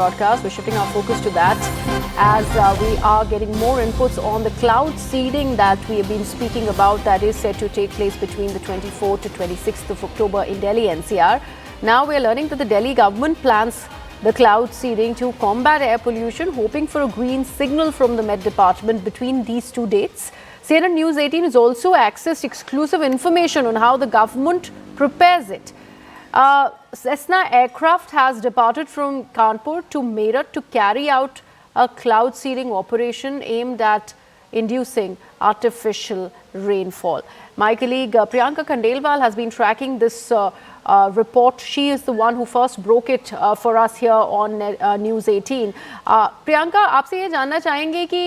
Broadcast. We're shifting our focus to that as we are getting more inputs on the cloud seeding that we have been speaking about, that is set to take place between the 24th to 26th of October in Delhi NCR. Now we're learning that the Delhi government plans the cloud seeding to combat air pollution, hoping for a green signal from the Met Department between these two dates. CNN News 18 has also accessed exclusive information on how the government prepares it. Cessna aircraft has departed from Kanpur to Meerut to carry out a cloud seeding operation aimed at inducing artificial rainfall. My colleague Priyanka Khandelwal has been tracking this report. She is the one who first broke it for us here on News 18. Priyanka, आपसे ये जानना चाहेंगे कि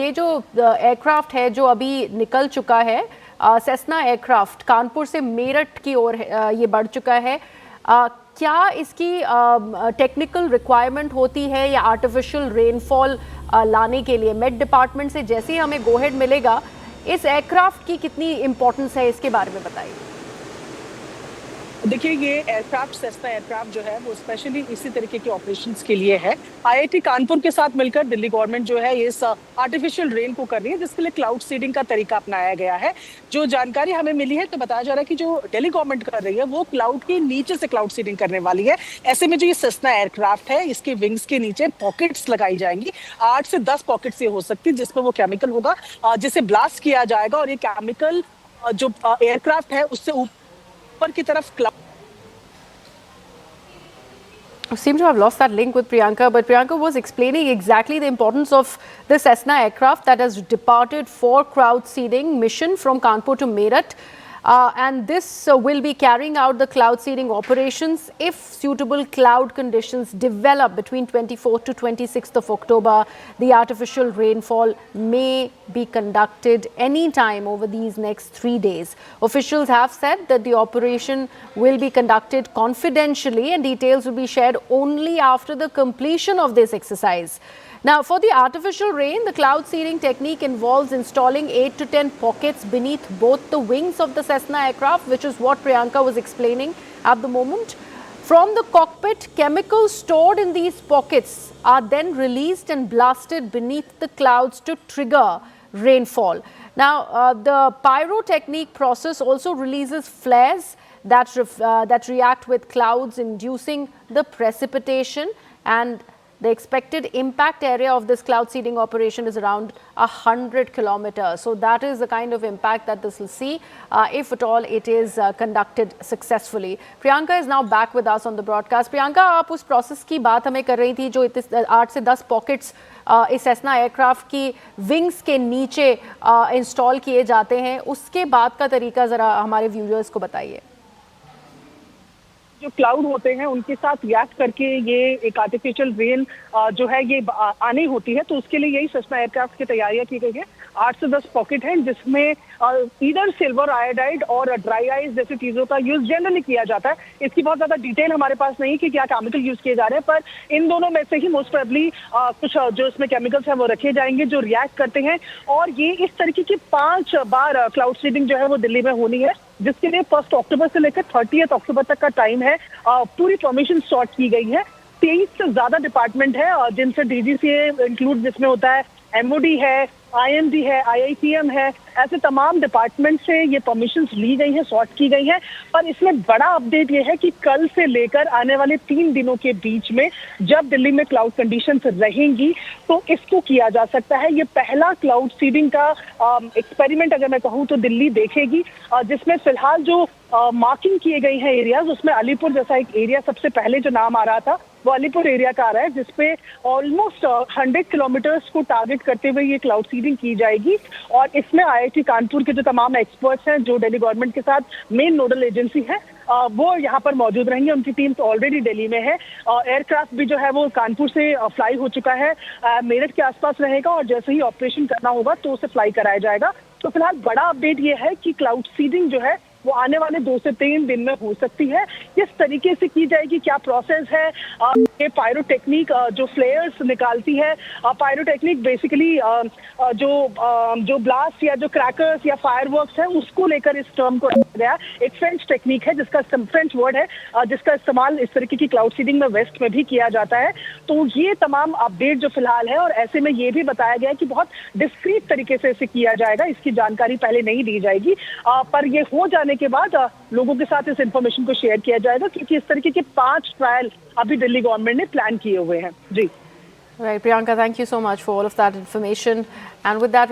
ये जो aircraft है जो अभी निकल चुका है, सेस्ना एयरक्राफ्ट कानपुर से मेरठ की ओर ये बढ़ चुका है, क्या इसकी टेक्निकल रिक्वायरमेंट होती है या आर्टिफिशियल रेनफॉल लाने के लिए मेट डिपार्टमेंट से जैसे ही हमें गो हेड मिलेगा, इस एयरक्राफ्ट की कितनी इंपॉर्टेंस है, इसके बारे में बताइए। देखिए, ये एयरक्राफ्ट सेस्ना एयरक्राफ्ट जो है वो स्पेशली इसी तरीके के ऑपरेशंस के लिए है। आईआईटी कानपुर के साथ मिलकर दिल्ली गवर्नमेंट जो है इस आर्टिफिशियल रेन को कर रही है, जिसके लिए क्लाउड सीडिंग का तरीका अपनाया गया है। जो जानकारी हमें मिली है तो बताया जा रहा है कि जो दिल्ली गवर्नमेंट कर रही है वो क्लाउड के नीचे से क्लाउड सीडिंग करने वाली है। ऐसे में जो ये सेस्ना एयरक्राफ्ट है, इसके विंग्स के नीचे पॉकेट्स लगाई जाएंगी। 8 से 10 पॉकेट्स ये हो सकती है, जिसपे वो केमिकल होगा जिसे ब्लास्ट किया जाएगा और ये केमिकल जो एयरक्राफ्ट है उससे ऊपर की तरफ I seem to have lost that link with Priyanka, but Priyanka was explaining exactly the importance of the Cessna aircraft that has departed for cloud seeding mission from Kanpur to Meerut. And this will be carrying out the cloud seeding operations if suitable cloud conditions develop between 24th to 26th of October. The artificial rainfall may be conducted anytime over these next 3 days. Officials have said that the operation will be conducted confidentially and details will be shared only after the completion of this exercise. Now, for the artificial rain, the cloud seeding technique involves installing 8 to 10 pockets beneath both the wings of the Cessna aircraft, which is what Priyanka was explaining at the moment. From the cockpit, chemicals stored in these pockets are then released and blasted beneath the clouds to trigger rainfall. Now, the pyrotechnic process also releases flares that react with clouds, inducing the precipitation, and the expected impact area of this cloud seeding operation is around 100 kilometers. So that is the kind of impact that this will see if at all it is conducted successfully. Priyanka is now back with us on the broadcast. Priyanka, आप उस process की बात हमें कर रही थी जो 8 से 10 पॉकेट्स इस सेस्ना एयरक्राफ्ट की विंग्स के नीचे इंस्टॉल किए जाते हैं, उसके बाद का तरीका ज़रा हमारे व्यूअर्स को बताइए। जो क्लाउड होते हैं उनके साथ रिएक्ट करके ये एक आर्टिफिशियल रेन जो है ये आनी होती है, तो उसके लिए यही सेस्ना एयरक्राफ्ट की तैयारियां की गई है। 8 से 10 पॉकेट हैं जिसमें ईदर सिल्वर आयोडाइड और ड्राई आइस जैसी चीजों का यूज जनरली किया जाता है। इसकी बहुत ज्यादा डिटेल हमारे पास नहीं कि क्या केमिकल यूज किए जा रहे हैं, पर इन दोनों में से ही मोस्ट प्रोबेबली कुछ जो इसमें केमिकल्स हैं वो रखे जाएंगे जो रिएक्ट करते हैं। और ये इस तरीके की 5 बार क्लाउड सीडिंग जो है वो दिल्ली में होनी है, जिसके लिए 1 अक्टूबर से लेकर 30 अक्टूबर तक का टाइम है। पूरी परमिशन सॉर्ट की गई है। 23 से ज्यादा डिपार्टमेंट है जिनसे डीजीसीए इंक्लूड, जिसमें होता है एमओडी है, आईएमडी है, आईआईटीएम है, ऐसे तमाम डिपार्टमेंट से ये परमिशंस ली गई हैं, सॉर्ट की गई हैं। पर इसमें बड़ा अपडेट ये है कि कल से लेकर आने वाले 3 दिनों के बीच में जब दिल्ली में क्लाउड कंडीशंस रहेंगी तो इसको किया जा सकता है। ये पहला क्लाउड सीडिंग का एक्सपेरिमेंट अगर मैं कहूँ तो दिल्ली देखेगी, जिसमें फिलहाल जो मार्किंग किए गए हैं एरियाज, उसमें अलीपुर जैसा एक एरिया सबसे पहले जो नाम आ रहा था वो अलीपुर एरिया का आ रहा है, जिसपे ऑलमोस्ट 100 किलोमीटर्स को टारगेट करते हुए ये क्लाउड सीडिंग की जाएगी। और इसमें आईआईटी कानपुर के जो तमाम एक्सपर्ट्स हैं, जो दिल्ली गवर्नमेंट के साथ मेन नोडल एजेंसी है, वो यहाँ पर मौजूद रहेंगे। उनकी टीम तो ऑलरेडी दिल्ली में है। एयरक्राफ्ट भी जो है वो कानपुर से फ्लाई हो चुका है, मेरठ के आसपास रहेगा और जैसे ही ऑपरेशन करना होगा तो उसे फ्लाई कराया जाएगा। तो फिलहाल बड़ा अपडेट ये है कि क्लाउड सीडिंग जो है वो आने वाले 2 से 3 दिन में हो सकती है। किस तरीके से की जाएगी, क्या प्रोसेस है, ये पायरोटेक्निक जो फ्लेयर्स निकालती है, पायरोटेक्निक बेसिकली जो ब्लास्ट या जो क्रैकर्स या फायरवर्क्स है उसको लेकर इस टर्म को रखा गया। एक फ्रेंच टेक्निक है, जिसका फ्रेंच वर्ड है, जिसका इस्तेमाल इस तरीके की क्लाउड सीडिंग में वेस्ट में भी किया जाता है। तो ये तमाम अपडेट जो फिलहाल है, और ऐसे में ये भी बताया गया है कि बहुत डिस्क्रीट तरीके से इसे किया जाएगा, इसकी जानकारी पहले नहीं दी जाएगी, पर ये हो जाने के बाद लोगों के साथ इस इंफॉर्मेशन को शेयर किया जाएगा, क्योंकि इस तरीके के 5 ट्रायल अभी दिल्ली गवर्नमेंट ने प्लान किए हुए हैं। जी Right, Priyanka, thank you so much for all of that information. And with that,